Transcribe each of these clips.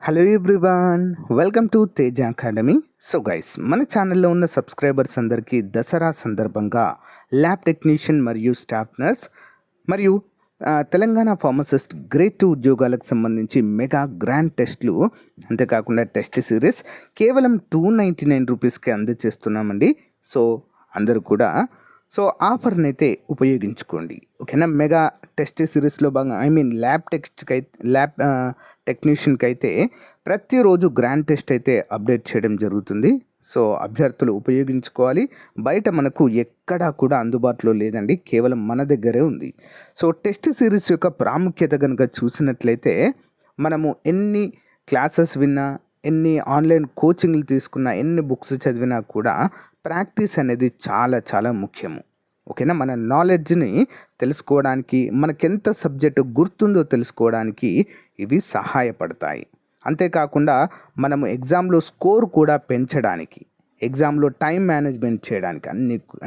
Hello everyone, welcome to Teja academy. So guys, మన ఛానల్లో ఉన్న సబ్స్క్రైబర్స్ అందరికీ దసరా సందర్భంగా ల్యాబ్ టెక్నీషియన్ మరియు స్టాఫ్ నర్స్ మరియు తెలంగాణ ఫార్మసిస్ట్ గ్రేడ్ 2 ఉద్యోగాలకు సంబంధించి మెగా గ్రాండ్ టెస్ట్లు, అంతేకాకుండా టెస్ట్ సిరీస్ కేవలం 299 రూపీస్కి అందజేస్తున్నామండి. సో అందరూ కూడా ఆఫర్ని అయితే ఉపయోగించుకోండి, ఓకేనా. మెగా టెస్ట్ సిరీస్లో భాగంగా ల్యాబ్ టెక్నీషియన్కి అయితే ప్రతిరోజు గ్రాండ్ టెస్ట్ అయితే అప్డేట్ చేయడం జరుగుతుంది. సో అభ్యర్థులు ఉపయోగించుకోవాలి. బయట మనకు ఎక్కడా కూడా అందుబాటులో లేదండి, కేవలం మన దగ్గరే ఉంది. సో టెస్ట్ సిరీస్ యొక్క ప్రాముఖ్యత కనుక చూసినట్లయితే, మనము ఎన్ని క్లాసెస్ విన్నా, ఎన్ని ఆన్లైన్ కోచింగ్లు తీసుకున్నా, ఎన్ని బుక్స్ చదివినా కూడా ప్రాక్టీస్ అనేది చాలా చాలా ముఖ్యము, ఓకేనా. మన నాలెడ్జ్ని తెలుసుకోవడానికి, మనకెంత సబ్జెక్టు గుర్తుందో తెలుసుకోవడానికి ఇవి సహాయపడతాయి. అంతేకాకుండా మనము ఎగ్జామ్లో స్కోర్ కూడా పెంచడానికి, ఎగ్జామ్లో టైం మేనేజ్మెంట్ చేయడానికి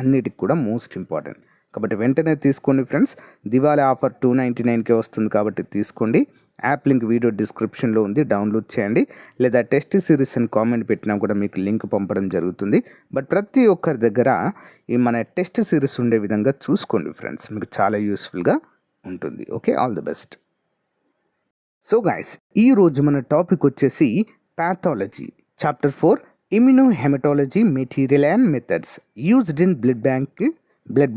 అన్నిటికి కూడా మోస్ట్ ఇంపార్టెంట్. కాబట్టి వెంటనే తీసుకోండి ఫ్రెండ్స్. దివాళీ ఆఫర్ 299కే వస్తుంది కాబట్టి తీసుకోండి. యాప్ లింక్ వీడియో డిస్క్రిప్షన్లో ఉంది, డౌన్లోడ్ చేయండి. లేదా టెస్ట్ సిరీస్ అని కామెంట్ పెట్టినా కూడా మీకు లింక్ పంపడం జరుగుతుంది. బట్ ప్రతి ఒక్కరి దగ్గర ఈ మన టెస్ట్ సిరీస్ ఉండే విధంగా చూసుకోండి ఫ్రెండ్స్, మీకు చాలా యూస్ఫుల్గా ఉంటుంది. Okay, all the best. So guys, ఈరోజు మన టాపిక్ వచ్చేసి pathology chapter 4 immunohaematology material and methods used in blood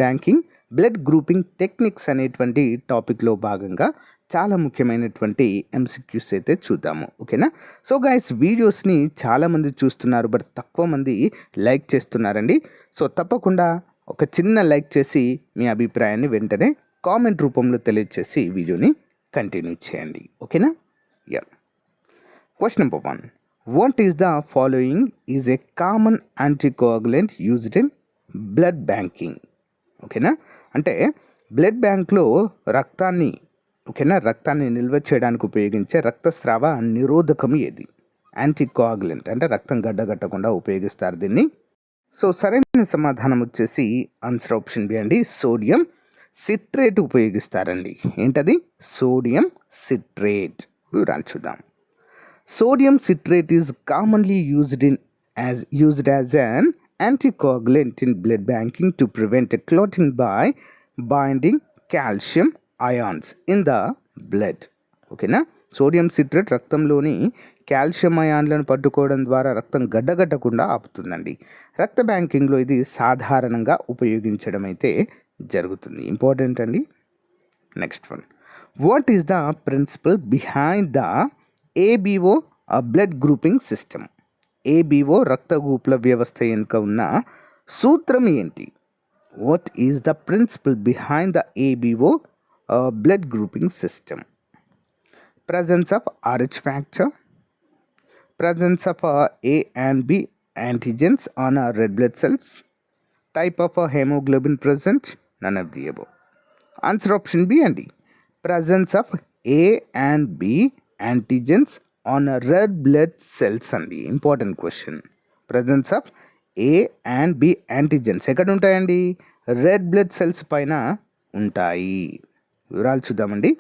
banking blood grouping techniques అనేటువంటి టాపిక్లో భాగంగా చాలా ముఖ్యమైనటువంటి MCQs అయితే చూద్దాము, ఓకేనా. సో గైస్, వీడియోస్ని చాలామంది చూస్తున్నారు, బట్ తక్కువ మంది లైక్ చేస్తున్నారండి. సో తప్పకుండా ఒక చిన్న లైక్ చేసి మీ అభిప్రాయాన్ని వెంటనే కామెంట్ రూపంలో తెలియజేసి వీడియోని కంటిన్యూ చేయండి, ఓకేనా. Yeah, question number 1, what is the following is a common anticoagulant used in blood banking, ఓకేనా. అంటే బ్లడ్ బ్యాంక్లో రక్తాన్ని నిల్వ చేయడానికి ఉపయోగించే రక్తస్రావ నిరోధకం ఏది? యాంటీకోయాగులెంట్ అంటే రక్తం గడ్డగట్టకుండా ఉపయోగిస్తారు దీన్ని. సో సరైన సమాధానం వచ్చేసి ఆన్సర్ ఆప్షన్ బి అండి, సోడియం సిట్రేట్ ఉపయోగిస్తారండి. ఏంటది? Sodium citrate. వివరాలు చూద్దాం. Sodium citrate is commonly used as an anticoagulant in blood banking to prevent clotting by binding calcium ions in the blood, ఓకేనా. సోడియం సిట్రేట్ రక్తంలోని calcium అయాన్లను పట్టుకోవడం ద్వారా రక్తం గడ్డగట్టకుండా ఆపుతుందండి. రక్త బ్యాంకింగ్లో ఇది సాధారణంగా ఉపయోగించడం అయితే జరుగుతుంది. ఇంపార్టెంట్ అండి. Next one, what is the principal behind the ABO blood grouping system? ABO రక్తగూపుల వ్యవస్థ వెనుక ఉన్న సూత్రం ఏంటి? What is the principal behind the ABO blood grouping system? Presence of RH factor, presence of A and B antigens on red blood cells, type of hemoglobin present, none of the above. Answer option B అండి, presence of A and B antigens on red blood cells అండి. Important question. presence of A and B antigens ఎక్కడ ఉంటాయండి? Red blood cells పైన ఉంటాయి. వివరాలు చూద్దామండి.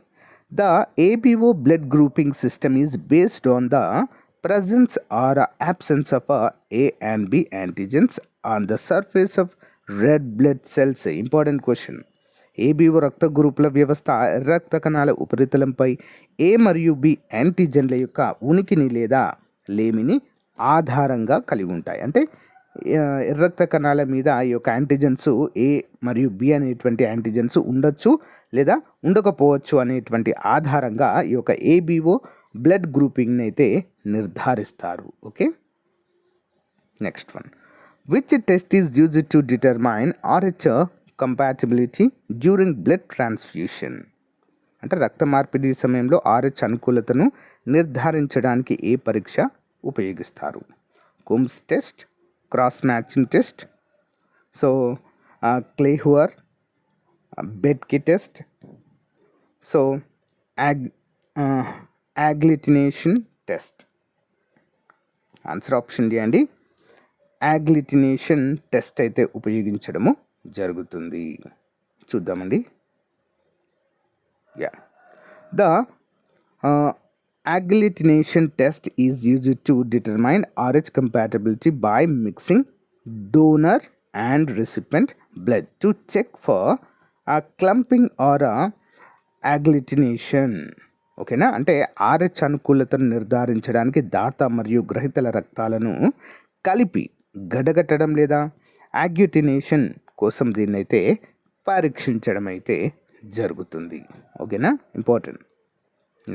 The ABO blood grouping system is based on the presence or absence of A and B antigens on the surface of red blood cells. Important question. ABO రక్త గ్రూపుల వ్యవస్థ రక్త కణాల ఉపరితలంపై A మరియు B యాంటీజన్ల యొక్క ఉనికిని లేదా లేమిని ఆధారంగా కలిగి ఉంటాయి. అంటే రక్త కణాల మీద ఈ యొక్క యాంటీజన్స్ A మరియు B అనేటువంటి యాంటీజన్స్ ఉండొచ్చు లేదా ఉండకపోవచ్చు అనేటువంటి ఆధారంగా ఈ యొక్క ABO బ్లడ్ గ్రూపింగ్ని అయితే నిర్ధారిస్తారు. Okay, next one, which test is used to determine RH compatibility during blood transfusion? అంటే రక్త మార్పిడి సమయంలో RH అనుకూలతను నిర్ధారించడానికి ఏ పరీక్ష ఉపయోగిస్తారు? Coombs test, cross matching test, so Kleihauer Betke test, so agglutination test. Answer option D అండి, అగ్లిటినేషన్ టెస్ట్ అయితే ఉపయోగించడము జరుగుతుంది. చూద్దామండి. Yeah, the agglutination test is used to determine RH compatibility by mixing donor and recipient blood to check for a clumping or a agglutination. ఓకేనా, అంటే RH అనుకూలతను నిర్ధారించడానికి దాత మరియు గ్రహీతల రక్తాలను కలిపి గడగట్టడం లేదా అగ్గ్యూటినేషన్ కోసం దీన్నైతే పరీక్షించడం అయితే జరుగుతుంది. ఓకేనా, important.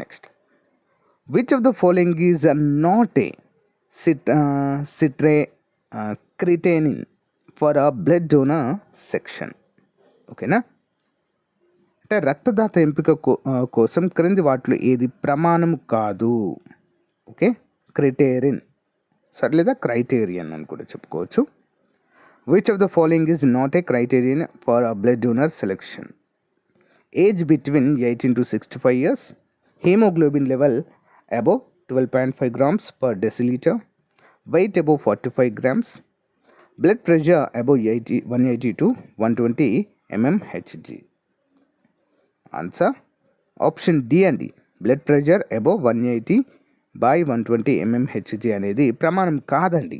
Next, which of the following is not a criterion for a blood donor section. ఓకేనా, అంటే రక్తదాత ఎంపిక కోసం క్రింది వాటిలో ఏది ప్రమాణం కాదు. ఓకే, క్రిటేరిన్ సరే లేదా క్రైటీరియన్ అని కూడా చెప్పుకోవచ్చు. Which of the following is not A criterion for a blood donor selection? Age between 18 to 65 years, hemoglobin level above 12.5 grams per deciliter, weight above 45 grams, blood pressure above 180 to 120 mmHg. Answer option D అండి. Blood pressure above 180/120 mmHg అనేది ప్రమాణం కాదండి.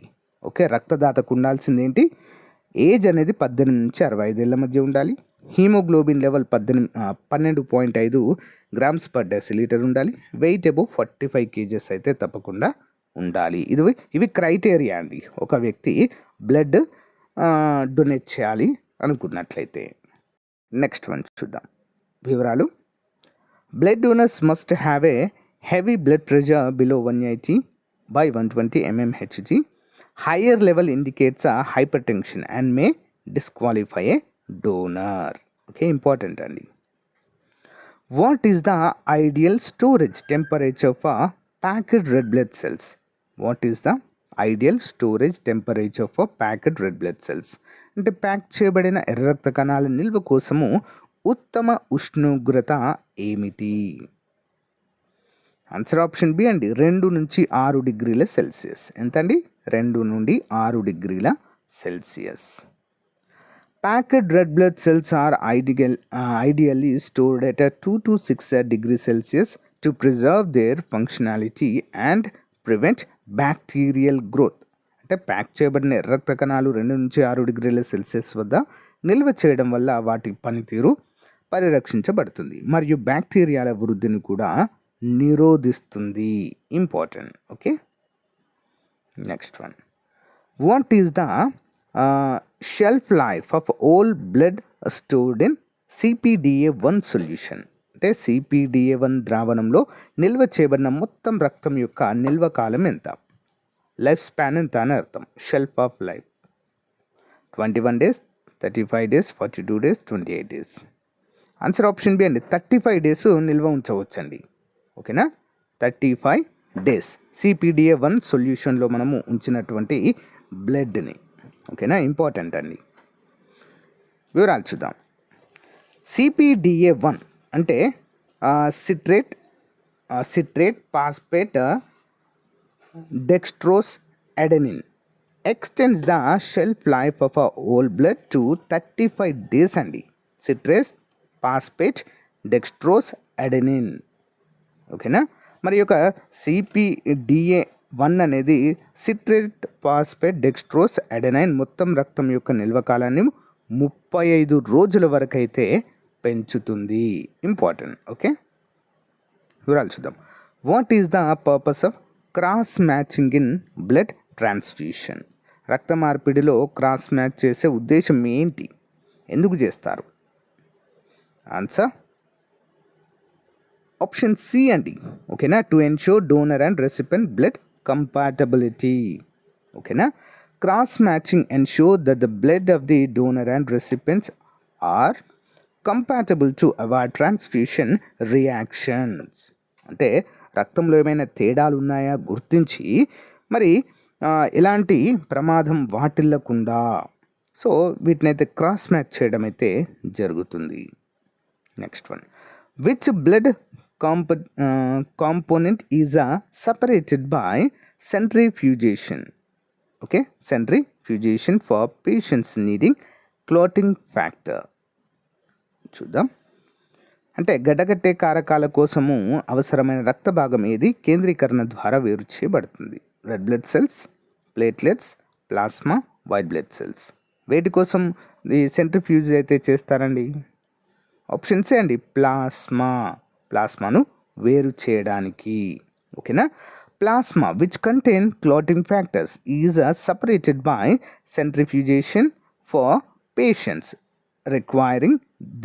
Okay, రక్తదాతకు ఉండాల్సింది ఏంటి? Age అనేది 18 నుంచి 65 ఏళ్ళ మధ్య ఉండాలి. Haemoglobin level 12.5 grams per decilitre ఉండాలి. వెయిట్ అబోవ్ 45 kgs అయితే తప్పకుండా ఉండాలి. ఇవి క్రైటీరియా అండి, ఒక వ్యక్తి బ్లడ్ డొనేట్ చేయాలి అనుకున్నట్లయితే. నెక్స్ట్ వన్ చూద్దాం వివరాలు. Blood donors must have a heavy blood pressure below 180/120 mmHg. Higher level indicates a hypertension and may disqualify a donor. Okay, important అండి. What is the ideal storage temperature for packed red blood cells? What is the ideal storage temperature for packed red blood cells? అంటే pack చేయబడిన ఎర్ర రక్త కణాల నిల్వ కోసము ఉత్తమ ఉష్ణోగ్రత ఏమిటి? ఆన్సర్ ఆప్షన్ బి అండి, 2 నుంచి 6 డిగ్రీల సెల్సియస్. ఎంత అండి? 2 నుండి 6 డిగ్రీల Celsius. Packed red blood cells are ideally stored at 2 to 6 degrees Celsius to preserve their functionality and prevent bacterial growth. అంటే ప్యాక్ చేయబడిన ఎర్ర రక్త కణాలు 2 నుంచి 6 డిగ్రీల సెల్సియస్ వద్ద నిల్వ చేయడం వల్ల వాటి పనితీరు పరిరక్షించబడుతుంది మరియు బ్యాక్టీరియాల వృద్ధిని కూడా నిరోధిస్తుంది. Important. Okay, next one. What is the shelf life of all blood stored in CPDA1 solution? అంటే CPDA1 ద్రావణంలో నిల్వ చేయబడిన మొత్తం రక్తం యొక్క నిల్వ కాలం ఎంత? లైఫ్ స్పాన్ ఎంత అని అర్థం. Shelf of life 21 days, 35 days, 42 days, 28 days. Answer option B అండి, 35 days నిల్వ ఉంచవచ్చండి. ఓకేనా, 35 days CPDA1 సొల్యూషన్లో మనము ఉంచినటువంటి బ్లడ్ని. ఓకేనా, ఇంపార్టెంట్ అండి. వివరాలు చూద్దాం. CPDA1 అంటే citrate phosphate dextrose adenine extends the shelf life of all blood to 35 days అండి. Citrate phosphate dextrose adenine. ఓకేనా, మరి యొక్క CPDA1 అనేది సిట్రేట్ పాస్పేట్ డెక్స్ట్రోస్ అడెనైన్ మొత్తం రక్తం యొక్క నిల్వ కాలాన్ని 35 రోజుల వరకు అయితే పెంచుతుంది. ఇంపార్టెంట్. ఓకే, వివరాలు చూద్దాం. What is the purpose of cross matching in blood transfusion? రక్త మార్పిడిలో క్రాస్ మ్యాచ్ చేసే ఉద్దేశం ఏంటి? ఎందుకు చేస్తారు? ఆన్సర్ ఆప్షన్ సి అండి. ఓకేనా, to ensure donor and recipient blood compatibility. ఓకేనా, cross matching ensure that the blood of the donor and recipients are compatible to avoid transfusion reactions. అంటే రక్తంలో ఏమైనా తేడాలు ఉన్నాయా గుర్తించి మరి ఎలాంటి ప్రమాదం వాటిల్లకుండా సో వీటినైతే క్రాస్ మ్యాచ్ చేయడం అయితే జరుగుతుంది. Next one. Which blood component is separated by centrifugation? Okay, centrifugation for patients needing clotting factor. చూద్దాం. అంటే గడ్డగట్టే కారకాల కోసము అవసరమైన రక్త భాగం ఏది కేంద్రీకరణ ద్వారా వేరు చేయబడుతుంది? Red blood cells, platelets, plasma, white blood cells. వేటి కోసం ఈ సెంట్రిఫ్యూజ్ అయితే చేస్తారండి? ఆప్షన్ సి అండి, ప్లాస్మాను వేరు చేయడానికి. ఓకేనా? Plasma which contain clotting factors is separated by centrifugation for patients requiring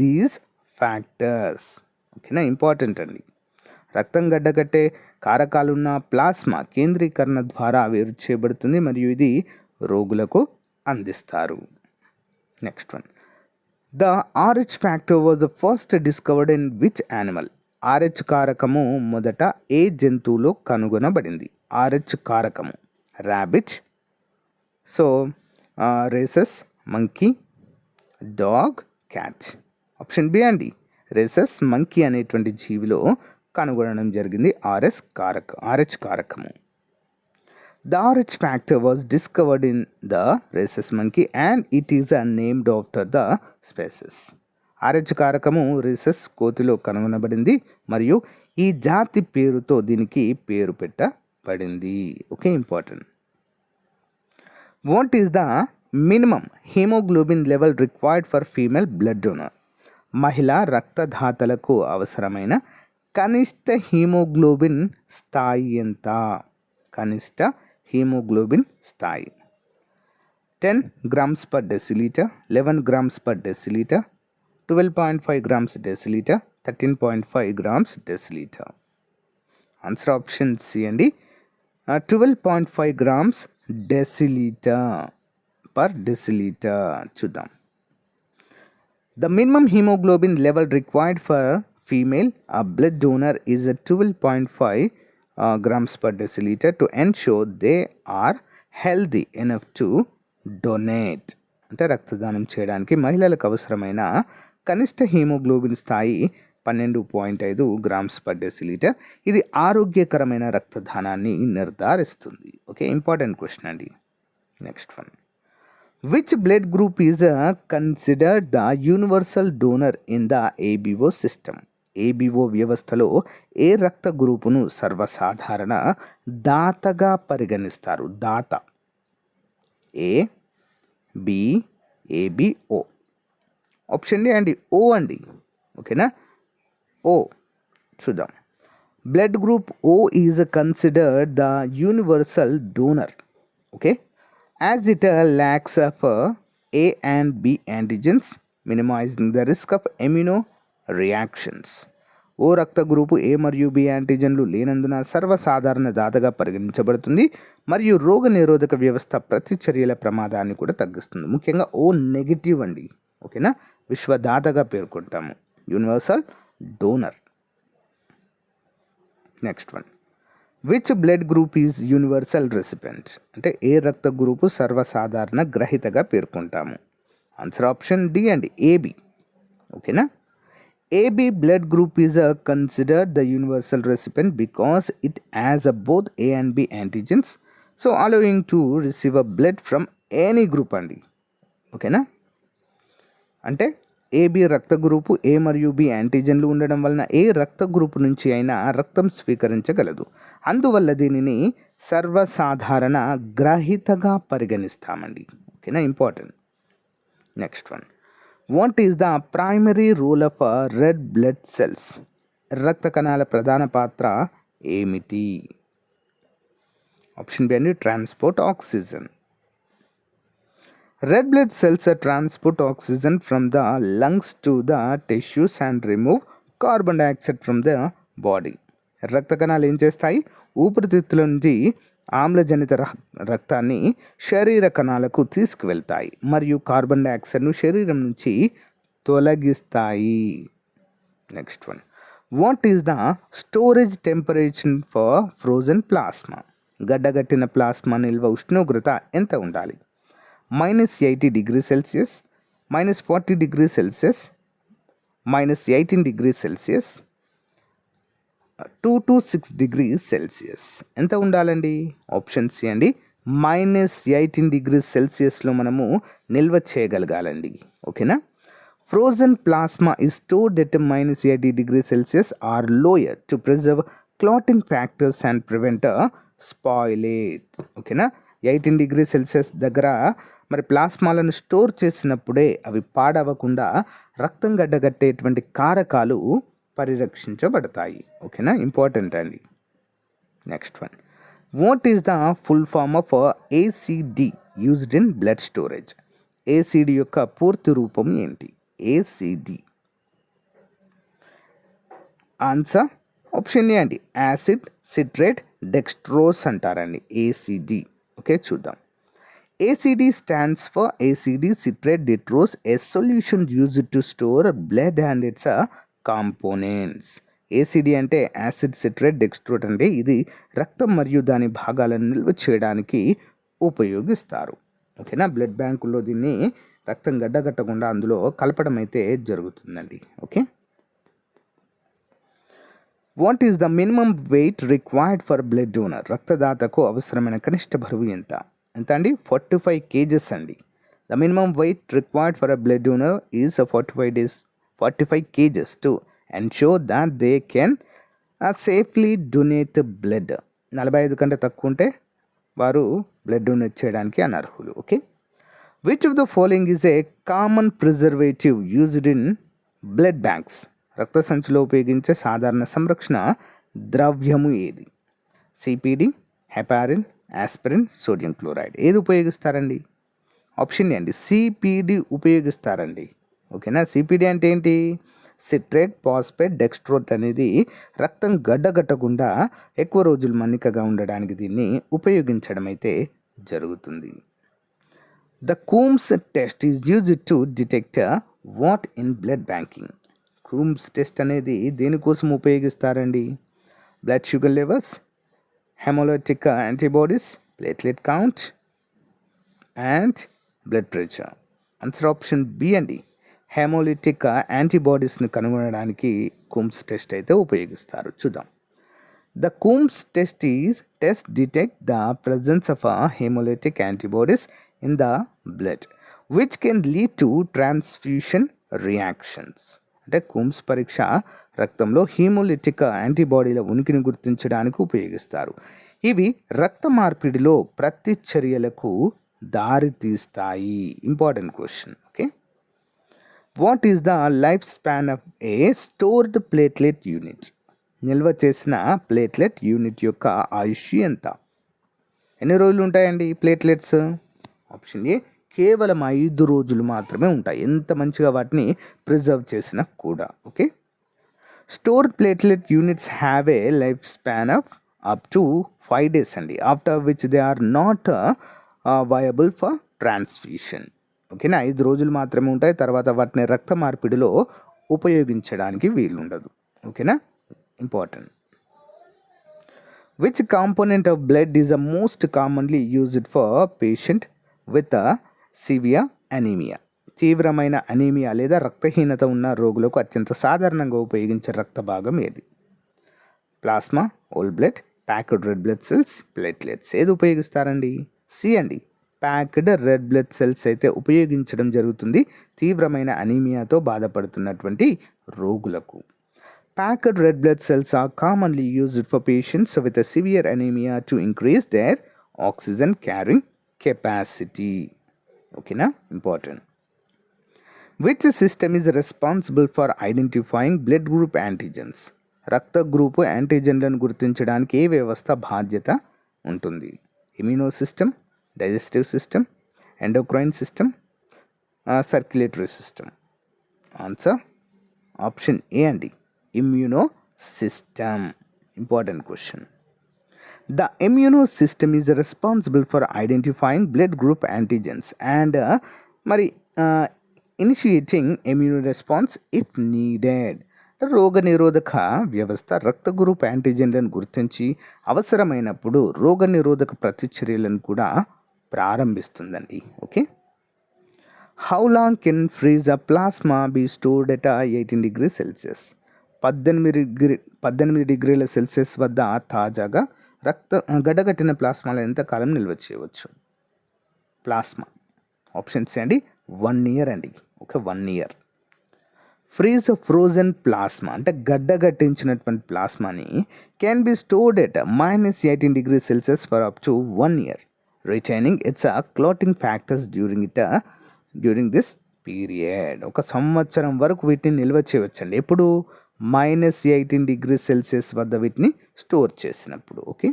these factors. ఓకేనా? ఇంపార్టెంట్ అండి. రక్తం గడ్డగట్టే కారకాలున్న ప్లాస్మా కేంద్రీకరణ ద్వారా వేరు చేయబడుతుంది మరియు ఇది రోగులకు అందిస్తారు. Next one, the RH factor was the first discovered in which animal? RH కారకము మొదట ఏ జంతువులో కనుగొనబడింది? RH కారకము rabbit, so rhesus, monkey, dog, cat. Option B అండి, రేసస్ మంకీ అనేటువంటి జీవిలో కనుగొనడం జరిగింది RH కారకము. The RH factor was discovered in the rhesus monkey and it is named after the species. RH కారకము రేసస్ కోతిలో కనుగొనబడింది మరియు ఈ జాతి పేరుతో దీనికి పేరు పెట్టబడింది. Okay, important. What is the minimum haemoglobin level required for female blood donor? మహిళా రక్తదాతలకు అవసరమైన కనిష్ట హీమోగ్లోబిన్ స్థాయి ఎంత? కనిష్ట హీమోగ్లోబిన్ స్థాయి 10 grams per deciliter, 11 grams per deciliter, 12.5 grams deciliter, 13.5 grams deciliter. Answer option C అండి, 12.5 grams deciliter per deciliter. చూద్దాం. The minimum hemoglobin level required for female blood donor is 12.5 grams per deciliter to ensure they are healthy enough to donate. అంటే రక్తదానం చేయడానికి మహిళలకు అవసరమైన కనిష్ట haemoglobin స్థాయి 12.5 grams per decilitre. ఇది ఆరోగ్యకరమైన రక్తదానాన్ని నిర్ధారిస్తుంది. ఓకే, ఇంపార్టెంట్ క్వశ్చన్ అండి. Next one, which blood group is considered the universal donor in the ABO system? ABO వ్యవస్థలో ఏ రక్త గ్రూపును సర్వసాధారణ దాతగా పరిగణిస్తారు? దాత A, B, AB, O. Option D అండి, O అండి. ఓకేనా? O. చూద్దాం. Blood group O is considered the universal donor. Okay, as it lacks of A and B antigens, minimizing the risk of immuno reactions. ఓ రక్త group A మరియు B యాంటీజన్లు లేనందున సర్వసాధారణ దాతగా పరిగణించబడుతుంది మరియు రోగ నిరోధక వ్యవస్థ ప్రతిచర్యల ప్రమాదాన్ని కూడా తగ్గిస్తుంది. ముఖ్యంగా O నెగిటివ్ అండి. ఓకేనా? విశ్వదాతగా పేర్కొంటాము, universal donor. Next one, which blood group is universal recipient? అంటే ఏ రక్త గ్రూపు సర్వసాధారణ గ్రహీతగా పేర్కొంటాము? ఆన్సర్ ఆప్షన్ డి అండి, AB. ఓకేనా? AB blood group is considered the universal recipient because it has both A and B antigens, so allowing to receive a blood from any group అండి. ఓకేనా? అంటే AB రక్త group A మరియు B యాంటీజన్లు ఉండడం వలన ఏ రక్త గ్రూపు నుంచి అయినా రక్తం స్వీకరించగలదు. అందువల్ల దీనిని సర్వసాధారణ గ్రహీతగా పరిగణిస్తామండి. ఓకేనా? Important. Next one, what is the primary role of red blood cells? రక్త కణాల ప్రధాన పాత్ర ఏమిటి? ఆప్షన్ బి అండి, transport oxygen. Red blood cells transport oxygen from the lungs to the tissues and remove carbon dioxide from the body. రక్త కణాలు ఏం చేస్తాయి? ఊపిరితిత్తుల నుంచి ఆమ్లజనిత రక్తాన్ని శరీర కణాలకు తీసుకువెళ్తాయి మరియు కార్బన్ డైఆక్సైడ్ను శరీరం నుంచి తొలగిస్తాయి. Next one, what is the storage temperature for frozen plasma? గడ్డగట్టిన ప్లాస్మా నిల్వ ఉష్ణోగ్రత ఎంత ఉండాలి? -80°C, -40°C, -18°C, 2 to 6°C. ఎంత ఉండాలండి? ఆప్షన్ సి అండి, -18°C మనము నిల్వ చేయగలగాలండి. ఓకేనా? Frozen plasma is stored at -80 degrees Celsius or lower to preserve clotting factors and prevent spoilage. ఓకేనా, 18 degrees Celsius దగ్గర మరి ప్లాస్మాలను స్టోర్ చేసినప్పుడే అవి పాడవకుండా రక్తం గడ్డగట్టేటువంటి కారకాలు పరిరక్షించబడతాయి. ఓకేనా, ఇంపార్టెంట్ అండి. Next one, what is the full form of ACD used in blood storage? ACD యొక్క పూర్తి రూపం ఏంటి? ఏసీడి ఆన్సర్ ఆప్షన్ ఏ అండి, యాసిడ్ సిట్రేట్ డెక్స్ట్రోస్ అంటారండి ఏసీడి. ఓకే, చూద్దాం. ACD stands for acid citrate dextrose, a solution used to store blood and its components. ACD అంటే acid citrate డెక్స్ట్రోట్ అంటే ఇది రక్తం మరియు దాని భాగాలను నిల్వ చేయడానికి ఉపయోగిస్తారు. ఓకేనా, బ్లడ్ బ్యాంకుల్లో దీన్ని రక్తం గడ్డగట్టకుండా అందులో కలపడం అయితే జరుగుతుందండి. Okay, what is the minimum weight required for blood donor? రక్తదాతకు అవసరమైన కనిష్ట బరువు ఎంత అండి? 45 kgs అండి. The minimum weight required for a blood donor is 45 kgs to ensure that they can safely donate blood. 45 కంటే తక్కువ ఉంటే వారు బ్లడ్ డొనేట్ చేయడానికి అనర్హులు. Okay, which of the following is a common preservative used in blood banks? రక్త సంచిలో ఉపయోగించే సాధారణ సంరక్షణ ద్రవ్యము ఏది? CPD, heparin, aspirin, sodium chloride. ఏది ఉపయోగిస్తారండి? ఆప్షన్ ఏ అండి, సిపిడి ఉపయోగిస్తారండి. ఓకేనా, సిపిడి అంటే ఏంటి? సిట్రేట్ పాస్పేట్ డెక్స్ట్రోట్ అనేది రక్తం గడ్డగట్టకుండా ఎక్కువ రోజులు మన్నికగా ఉండడానికి దీన్ని ఉపయోగించడం అయితే జరుగుతుంది. The Coombs test is used to detect what in blood banking? Coombs test అనేది దేనికోసం ఉపయోగిస్తారండి? Blood sugar levels, hemolytic antibodies, platelet count and blood pressure. Answer option B అండి, హెమోలిటిక్ యాంటీబాడీస్ని కనుగొనడానికి కూమ్స్ టెస్ట్ అయితే ఉపయోగిస్తారు. చూద్దాం. The Coombs test detect the presence of haemolytic antibodies in the blood which can lead to transfusion reactions. అంటే Coombs పరీక్ష రక్తంలో haemolytic యాంటీబాడీల ఉనికిని గుర్తించడానికి ఉపయోగిస్తారు. ఇవి రక్త మార్పిడిలో ప్రతిచర్యలకు దారితీస్తాయి. Important question. Okay, what is the life span of A stored platelet unit? నిల్వ చేసిన ప్లేట్లెట్ యూనిట్ యొక్క ఆయుష్ ఎంత? ఎన్ని రోజులు ఉంటాయండి ప్లేట్లెట్స్? ఆప్షన్ ఏ, కేవలం 5 రోజులు మాత్రమే ఉంటాయి, ఎంత మంచిగా వాటిని ప్రిజర్వ్ చేసినా కూడా. Okay, stored platelet units have a life span of up to 5 days అండి, after which they are not viable for transfusion. ఓకేనా, 5 రోజులు మాత్రమే ఉంటాయి, తర్వాత వాటిని రక్త మార్పిడిలో ఉపయోగించడానికి వీలుండదు. ఓకేనా, important. Which component of blood is the most commonly used for patient with severe anaemia? తీవ్రమైన అనీమియా లేదా రక్తహీనత ఉన్న రోగులకు అత్యంత సాధారణంగా ఉపయోగించే రక్త భాగం ఏది? Plasma, whole blood, packed red blood cells, platelets. ఏది ఉపయోగిస్తారండి? సి అండి, ప్యాక్డ్ రెడ్ బ్లడ్ సెల్స్ అయితే ఉపయోగించడం జరుగుతుంది తీవ్రమైన అనీమియాతో బాధపడుతున్నటువంటి రోగులకు. Packed red blood cells are commonly used for patients with a severe anaemia to increase their oxygen carrying capacity. ఓకేనా, important. Which system is responsible for identifying blood group antigens? రక్త group యాంటీజెన్లను గుర్తించడానికి ఏ వ్యవస్థ బాధ్యత ఉంటుంది? Immuno system, digestive system, endocrine system, circulatory system. Answer option A అండి, immuno system. Important question. The immune system is responsible for identifying blood group antigens and initiating immune response if needed. రోగ నిరోధక వ్యవస్థ రక్త group యాంటీజెన్లను గుర్తించి అవసరమైనప్పుడు రోగ నిరోధక ప్రతిచర్యలను కూడా ప్రారంభిస్తుందండి. Okay, how long can freeze a plasma be stored at 18 degrees Celsius? 18 degrees Celsius వద్ద తాజాగా గడ్డగట్టిన ప్లాస్మాలో ఎంతకాలం నిల్వ చేయవచ్చు? ప్లాస్మా ఆప్షన్స్ అండి, 1 year అండి. Okay, 1 year. Freeze frozen plasma అంటే గడ్డగట్టించినటువంటి ప్లాస్మాని can be stored at -18 degrees Celsius for up to 1 year, retaining its clotting factors during this period. ఒక సంవత్సరం వరకు వీటిని నిల్వ చేయవచ్చండి. ఎప్పుడు -18 degrees Celsius వద్ద వీటిని స్టోర్ చేసినప్పుడు. Okay.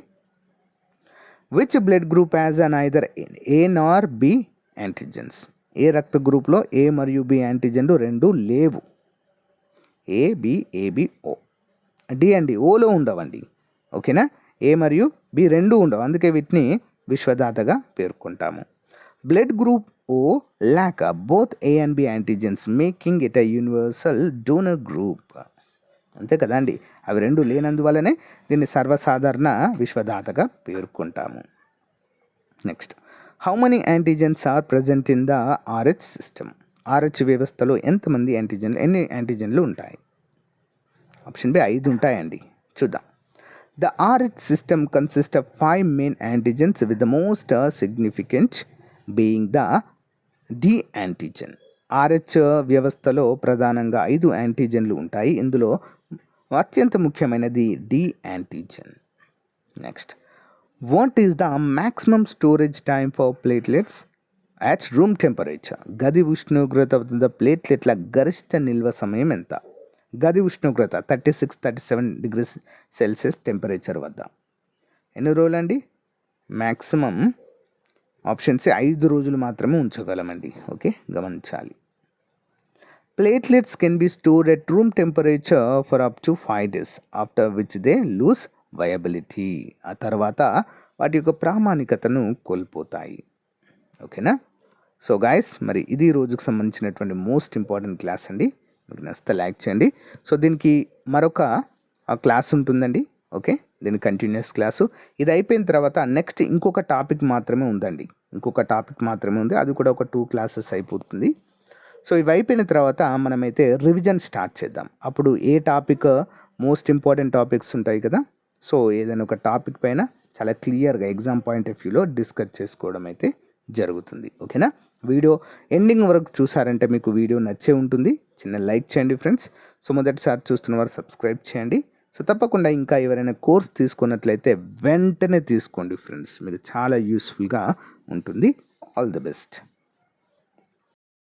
Which blood group has neither A nor B antigens? ఏ రక్త గ్రూప్లో ఏ మరియు బి యాంటీజెన్లు రెండు లేవు? ఏబిఓ. డి అండి, ఓలో ఉండవండి. ఓకేనా, ఏ మరియు బి రెండు ఉండవు, అందుకే వీటిని విశ్వదాతగా పేర్కొంటాము. Blood group O lack both A and B antigens making it a universal donor group. అంతే కదా అండి, అవి రెండు లేనందువల్లనే దీన్ని సర్వసాధారణ విశ్వదాతగా పేర్కొంటాము. Next, how many antigens are present in the RH system? RH వ్యవస్థలో ఎన్ని యాంటీజెన్లు ఉంటాయి? ఆప్షన్ బి 5 ఉంటాయండి. చూద్దాం. The RH system consist of 5 main antigens with the most significant being the D antigen. RH వ్యవస్థలో ప్రధానంగా 5 యాంటీజెన్లు ఉంటాయి. ఇందులో అత్యంత ముఖ్యమైనది D antigen. Next, what is the maximum storage time for platelets at room temperature? గది ఉష్ణోగ్రత వద్ద ప్లేట్లెట్ల గరిష్ట నిల్వ సమయం ఎంత? గది ఉష్ణోగ్రత 36-37 degrees Celsius టెంపరేచర్ వద్ద ఎన్ని రోజులు అండి? మ్యాక్సిమం ఆప్షన్స్ 5 రోజులు మాత్రమే ఉంచగలమండి. ఓకే, గమనించాలి. Platelets can be stored at room temperature for up to 5 days, after which they lose viability. ఆ తర్వాత వాటి యొక్క ప్రామాణికతను కోల్పోతాయి. ఓకేనా. సో గాయస్, మరి ఇది రోజుకు సంబంధించినటువంటి మోస్ట్ ఇంపార్టెంట్ క్లాస్ అండి. మీకు నచ్చితే లైక్ చేయండి. సో దీనికి మరొక క్లాస్ ఉంటుందండి. ఓకే, దీని కంటిన్యూస్ క్లాసు. ఇది అయిపోయిన తర్వాత నెక్స్ట్ ఇంకొక టాపిక్ మాత్రమే ఉందండి. అది కూడా ఒక 2 classes అయిపోతుంది. సో ఇవి అయిపోయిన తర్వాత మనమైతే రివిజన్ స్టార్ట్ చేద్దాం. అప్పుడు ఏ టాపిక్ మోస్ట్ ఇంపార్టెంట్ టాపిక్స్ ఉంటాయి కదా, సో ఏదైనా ఒక టాపిక్ పైన చాలా క్లియర్గా ఎగ్జామ్ పాయింట్ ఆఫ్ వ్యూలో డిస్కస్ చేసుకోవడం అయితే జరుగుతుంది. ఓకేనా. వీడియో ఎండింగ్ వరకు చూసారంటే మీకు వీడియో నచ్చే ఉంటుంది. చిన్న లైక్ చేయండి ఫ్రెండ్స్. సో మొదటిసారి చూస్తున్న వారు సబ్స్క్రైబ్ చేయండి. సో తప్పకుండా ఇంకా ఎవరైనా కోర్స్ తీసుకున్నట్లయితే వెంటనే తీసుకోండి ఫ్రెండ్స్, మీకు చాలా యూస్ఫుల్గా ఉంటుంది. All the best.